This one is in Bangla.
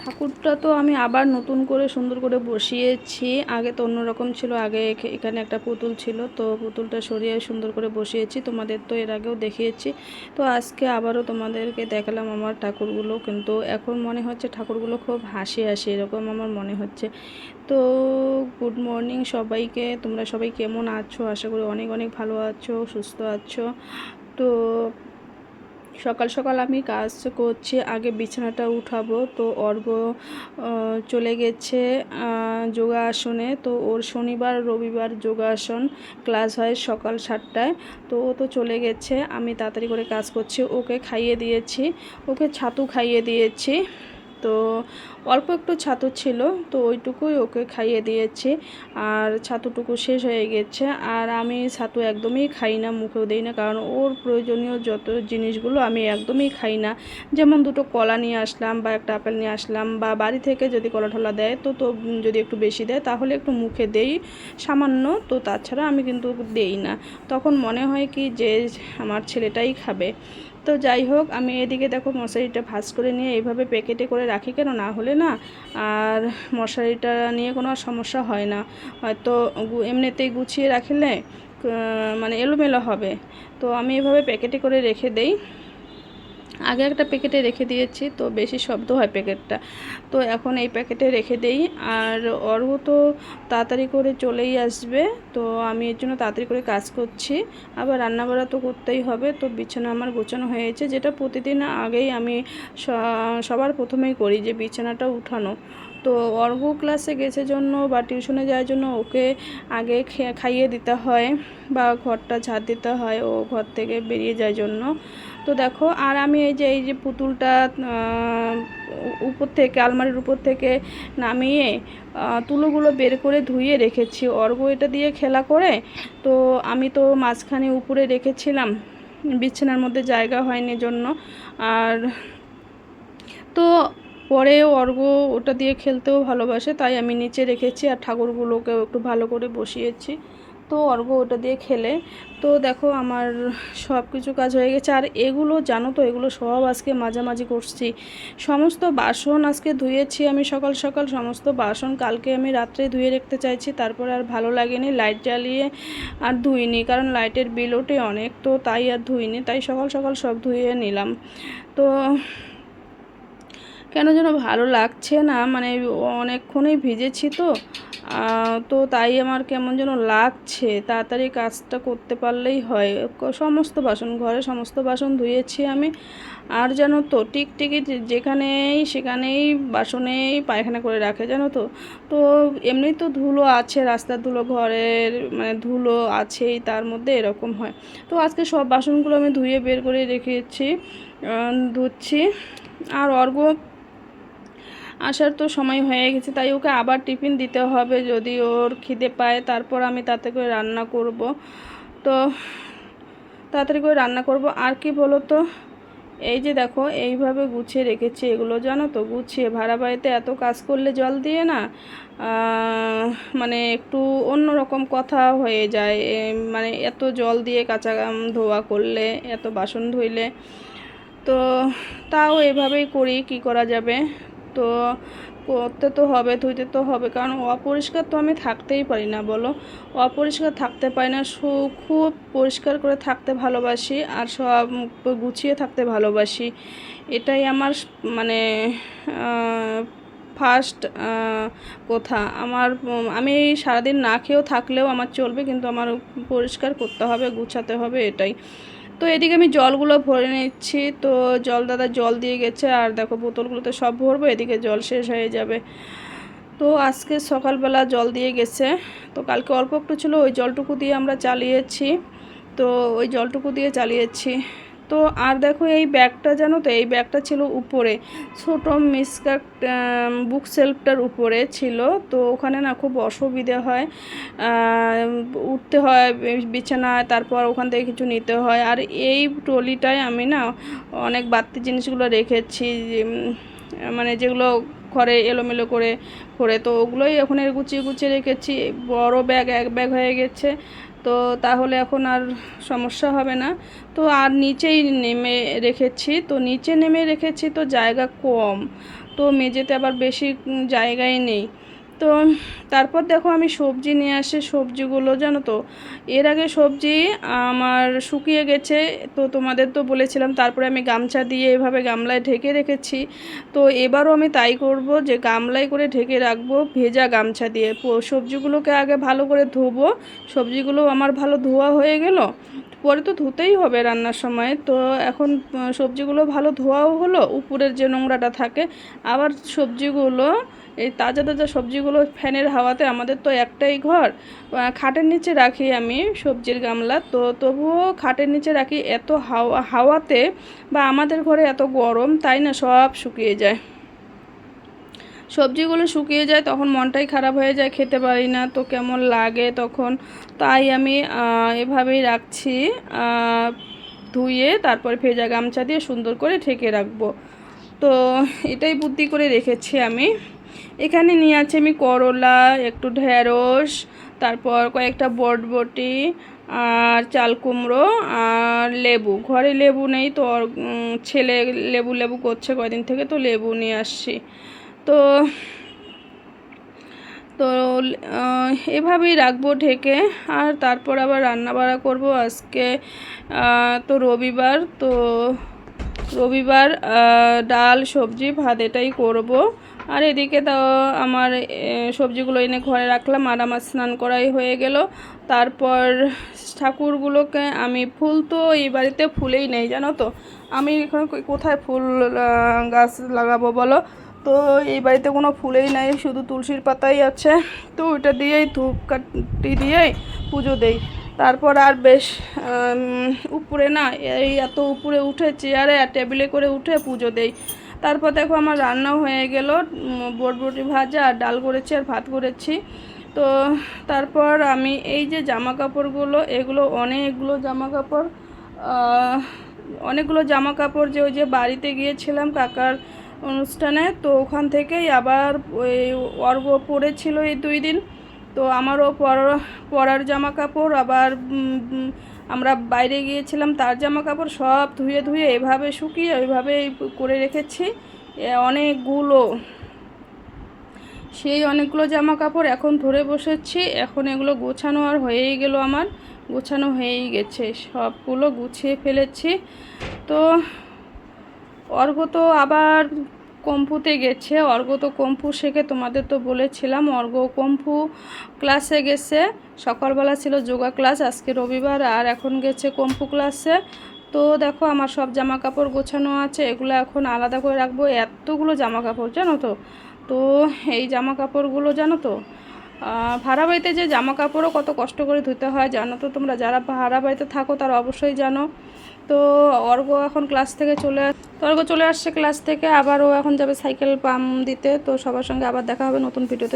ঠাকুরটা তো আমি আবার নতুন করে সুন্দর করে বসিয়েছি। আগে তো অন্যরকম ছিল, আগে এখানে একটা পুতুল ছিল, তো পুতুলটা সরিয়ে সুন্দর করে বসিয়েছি। তোমাদের তো এর আগেও দেখিয়েছি, তো আজকে আবারও তোমাদেরকে দেখালাম আমার ঠাকুরগুলো। কিন্তু এখন মনে হচ্ছে ঠাকুরগুলো খুব হাসি হাসি এরকম আমার মনে হচ্ছে। তো গুড মর্নিং সবাইকে, তোমরা সবাই কেমন আছো? আশা করি অনেক অনেক ভালো আছো, সুস্থ আছো। তো সকাল সকাল আমি কাজ করছি, আগে বিছানাটা উঠাবো। তো অর্ঘ্য চলে গেছে যোগাসনে। তো ওর শনিবার রবিবার যোগাসন ক্লাস হয় সকাল 7টায়। তো ও তো চলে গেছে, আমি তাড়াতাড়ি করে কাজ করছি। ওকে খাইয়ে দিয়েছি, ওকে ছাতু খাইয়ে দিয়েছি। তো অল্প একটু ছাতু ছিল, তো ওইটুকুই ওকে খাইয়ে দিয়েছি। আর ছাতুটুকু শেষ হয়ে গেছে। আর আমি ছাতু একদমই খাই না, মুখেও দিই না, কারণ ওর প্রয়োজনীয় যত জিনিসগুলো আমি একদমই খাই না। যেমন দুটো কলা নিয়ে আসলাম বা একটা আপেল নিয়ে আসলাম, বা বাড়ি থেকে যদি কলা ঠলা দেয় তো যদি একটু বেশি দেয় তাহলে একটু মুখে দেই সামান্য। তো তাছাড়া আমি কিন্তু দেই না। তখন মনে হয় কি যে আমার ছেলেটাই খাবে। তো যাই হোক, আমি এদিকে দেখো মশারিটা ভাঁজ করে নিয়ে এইভাবে প্যাকেটে করে রাখি, কেন না হলে না আর মশারিটা নিয়ে কোনো সমস্যা হয় না। হয়তো এমনিতেই গুছিয়ে রাখলে মানে এলোমেলো হবে। তো আমি এভাবে প্যাকেটে করে রেখে দেই। আগে একটা প্যাকেটে রেখে দিয়েছি, তো বেশি শব্দ হয় প্যাকেটটা, তো এখন এই প্যাকেটে রেখে দেই। আর অর্ঘ্য তো তাড়াতাড়ি করে চলেই আসবে, তো আমি এর জন্য তাড়াতাড়ি করে কাজ করছি। আবার রান্নাবাড়া তো করতেই হবে। তো বিছানা আমার গোছানো হয়েছে, যেটা প্রতিদিন আগেই আমি সবার প্রথমেই করি, যে বিছানাটা উঠানো। তো অর্ঘ্য ক্লাসে গেছে জন্য বা টিউশনে যাওয়ার জন্য ওকে আগে খাইয়ে দিতে হয় বা ঘরটা ঝাড় দিতে হয় ও ঘর থেকে বেরিয়ে যায় জন্য। তো দেখো, আর আমি এই যে পুতুলটা উপর থেকে আলমারির উপর থেকে নামিয়ে তুলোগুলো বের করে ধুয়ে রেখেছি। অর্ঘ্য এটা দিয়ে খেলা করে, তো আমি তো মাঝখানে উপরে রেখেছিলাম, বিছানার মধ্যে জায়গা হয়নি জন্য। আর তো পরেও অর্ঘ্য ওটা দিয়ে খেলতেও ভালোবাসে, তাই আমি নিচে রেখেছি আর ঠাকুরগুলোকেও একটু ভালো করে বসিয়েছি। তো অর্ঘ্য ওটা দিয়ে খেলে। তো দেখো আমার সব কিছু কাজ হয়ে গেছে। আর এগুলো জানো তো, এগুলো সব আজকে মাঝামাঝি করছি। সমস্ত বাসন আজকে ধুয়েছি আমি সকাল সকাল, সমস্ত বাসন কালকে আমি রাত্রে ধুয়ে রাখতে চাইছি, তারপরে আর ভালো লাগেনি, লাইট জ্বালিয়ে আর ধুইনি, কারণ লাইটের বিল ওঠে অনেক, তো তাই আর ধুইনি, তাই সকাল সকাল সব ধুয়ে নিলাম। তো কেন যেন ভালো লাগছে না, মানে অনেকক্ষণই ভিজেছি তো, তো তাই আমার কেমন যেন লাগছে। তাড়াতাড়ি কাজটা করতে পারলেই হয়। সমস্ত বাসন, ঘরে সমস্ত বাসন ধুয়েছি আমি। আর জানো তো, টিকটিকি যেখানেই সেখানেই বাসনেই পায়খানা করে রাখে, জানো তো। তো এমনি তো ধুলো আছে, রাস্তার ধুলো, ঘরের মানে ধুলো আছেই, তার মধ্যে এরকম হয়। তো আজকে সব বাসনগুলো আমি ধুয়ে বের করে রেখেছি, ধুচ্ছি। আর অর্ঘ্য আসার তো সময় হয়ে গেছে, তাই ওকে আবার টিফিন দিতে হবে, যদি ওর খিদে পায়। তারপর আমি তাতে করে রান্না করব। তো তাড়াতাড়ি করে রান্না করব। আর কি বলো তো, এই যে দেখো এইভাবে গুছিয়ে রেখেছি এগুলো, জানো তো, গুছিয়ে। ভাড়া বাড়িতে এত কাজ করলে জল দিয়ে না মানে একটু অন্যরকম কথা হয়ে যায়, মানে এত জল দিয়ে কাঁচা ধোয়া করলে, এত বাসন ধুইলে। তো তাও এভাবেই করি, কি করা যাবে। তো করতে তো হবে, ধুইতে তো হবে, কারণ অপরিষ্কার তো আমি থাকতেই পারি না, বলো। অপরিষ্কার থাকতে পারি না, খুব পরিষ্কার করে থাকতে ভালোবাসি আর সব গুছিয়ে থাকতে ভালোবাসি। এটাই আমার মানে ফার্স্ট কথা আমার। আমি সারাদিন না খেয়েও থাকলেও আমার চলবে, কিন্তু আমার পরিষ্কার করতে হবে, গুছাতে হবে, এটাই। তো এদিকে আমি জলগুলো ভরে নিচ্ছি। তো দাদা জল দিয়ে গেছে, আর দেখো বোতলগুলোতে সব ভরবো, এদিকে জল শেষ হয়ে যাবে। তো আজকে সকালবেলা জল দিয়ে গেছে, তো কালকে অল্প একটু ছিল, ওই জলটুকু দিয়ে আমরা চালিয়েছি। তো ওই জলটুকু দিয়ে চালিয়েছি। তো আর দেখো এই ব্যাগটা, জানো তো, এই ব্যাগটা ছিল উপরে, ছোটো মিসকাট বুক সেলফটার উপরে ছিল। তো ওখানে না খুব অসুবিধে হয়, উঠতে হয় বিছানায়, তারপর ওখান থেকে কিছু নিতে হয়। আর এই ট্রলিটায় আমি না অনেক বাড়তি জিনিসগুলো রেখেছি, মানে যেগুলো ঘরে এলোমেলো করে, তো ওগুলোই এখন গুছিয়ে গুছিয়ে রেখেছি। বড় ব্যাগ, এক ব্যাগ হয়ে গেছে। তো তাহলে এখন আর সমস্যা হবে না। তো আর নিচেই নেমে রেখেছি, তো নিচে নেমে রেখেছি তো জায়গা কম, তো মেঝেতে আবার বেশি জায়গায় নেই। তো তারপর দেখো আমি সবজি নিয়ে আসি, সবজিগুলো জানো তো এর আগে সবজি আমার শুকিয়ে গেছে, তো তোমাদের তো বলেছিলাম, তারপরে আমি গামছা দিয়ে এভাবে গামলায় ঢেকে রেখেছি। তো এবারও আমি তাই করব, যে গামলায় করে ঢেকে রাখবো ভেজা গামছা দিয়ে। সবজিগুলোকে আগে ভালো করে ধোবো, সবজিগুলো আমার ভালো ধোয়া হয়ে গেল, পরে তো ধুতেই হবে রান্নার সময়। তো এখন সবজিগুলো ভালো ধোয়াও হলো, উপরের যে নোংরাটা থাকে, আবার সবজিগুলো এই তাজা তাজা সবজিগুলো ফ্যানের হাওয়াতে, আমাদের তো একটাই ঘর, খাটের নিচে রাখি আমি সবজির গামলা, তো তবুও খাটের নিচে রাখি, এত হাওয়াতে বা আমাদের ঘরে এত গরম, তাই না সব শুকিয়ে যায়, সবজিগুলো শুকিয়ে যায়, তখন মনটাই খারাপ হয়ে যায়, খেতে পারি না, তো কেমন লাগে তখন। তাই আমি এভাবেই রাখছি, ধুয়ে তারপরে ভেজা গামছা দিয়ে সুন্দর করে ঢেকে রাখবো। তো এটাই বুদ্ধি করে রেখেছি আমি। এখানে নিয়ে আছে আমি করলা, একটু ঢেঁড়স, তারপর কয়েকটা বরবটি আর চাল কুমড়ো আর লেবু। ঘরে লেবু নেই, তো ছেলে লেবু লেবু করছে কয়দিন থেকে, তো লেবু নিয়ে আসছি। তো তো এভাবেই রাখবো ঢেকে। আর তারপর আবার রান্না বাড়া করবো আজকে, তো রবিবার, তো রবিবার ডাল সবজি ভাত এটাই করব। আর এদিকে তো আমার সবজিগুলো এনে ঘরে রাখলাম, আর আমার স্নান করাই হয়ে গেল। তারপর ঠাকুরগুলোকে আমি, ফুল তো এই বাড়িতে ফুলেই নেই জানো তো, আমি এখানে কোথায় ফুল গাছ লাগাবো বলো, তো এই বাড়িতে কোনো ফুলেই নাই, শুধু তুলসীর পাতাই আছে, তো ওইটা দিয়েই ধূপকাঠি দিয়েই পুজো দেই। তারপর আর বেশ উপরে না, এই এত উপরে উঠে চেয়ারে আর টেবিলে করে উঠে পুজো দেই। তারপর দেখো আমার রান্নাও হয়ে গেল, বরবটি ভাজা আর ডাল করেছি আর ভাত করেছি। তো তারপর আমি এই যে জামা কাপড়গুলো, এগুলো অনেকগুলো জামা কাপড় যে ওই যে বাড়িতে গিয়েছিলাম কাকার অনুষ্ঠানে, তো ওখান থেকেই আবার ওই অর্ঘ্য পড়েছিল এই 2 দিন, তো আমারও পরার জামা কাপড়, আবার আমরা বাইরে গিয়েছিলাম তার জামা কাপড় সব ধুয়ে ধুয়ে এভাবে শুকিয়ে ওইভাবেই করে রেখেছি অনেকগুলো, সেই অনেকগুলো জামা কাপড় এখন ধরে বসেছি। এখন এগুলো গোছানো আর হয়েই গেল, আমার গোছানো হয়েই গেছে, সবগুলো গুছিয়ে ফেলেছি। তো অর্ঘ্য তো আবার কম্পুতে গেছে, অর্ঘ্য তো কম্পু শেখে, তোমাদের তো বলেছিলাম অর্ঘ্য কম্পু ক্লাসে গেছে, সকালবেলা ছিল যোগা ক্লাস, আজকে রবিবার, আর এখন গেছে কম্পু ক্লাসে। তো দেখো আমার সব জামা কাপড় গোছানো আছে, এগুলো এখন আলাদা করে রাখবো, এতগুলো জামা কাপড় জানো তো। তো এই জামা কাপড়গুলো জানো তো, ভাড়া বাড়িতে যে জামা কাপড়ও কত কষ্ট করে ধুতে হয় জানো তো তোমরা, যারা ভাড়া বাড়িতে থাকো তারা অবশ্যই জানো। তো অর্ঘ্য এখন ক্লাস থেকে অর্ঘ্য চলে আসছে ক্লাস থেকে, আবার ও এখন যাবে সাইকেল পাম্প দিতে। তো সবার সঙ্গে আবার দেখা হবে নতুন ভিডিওতে।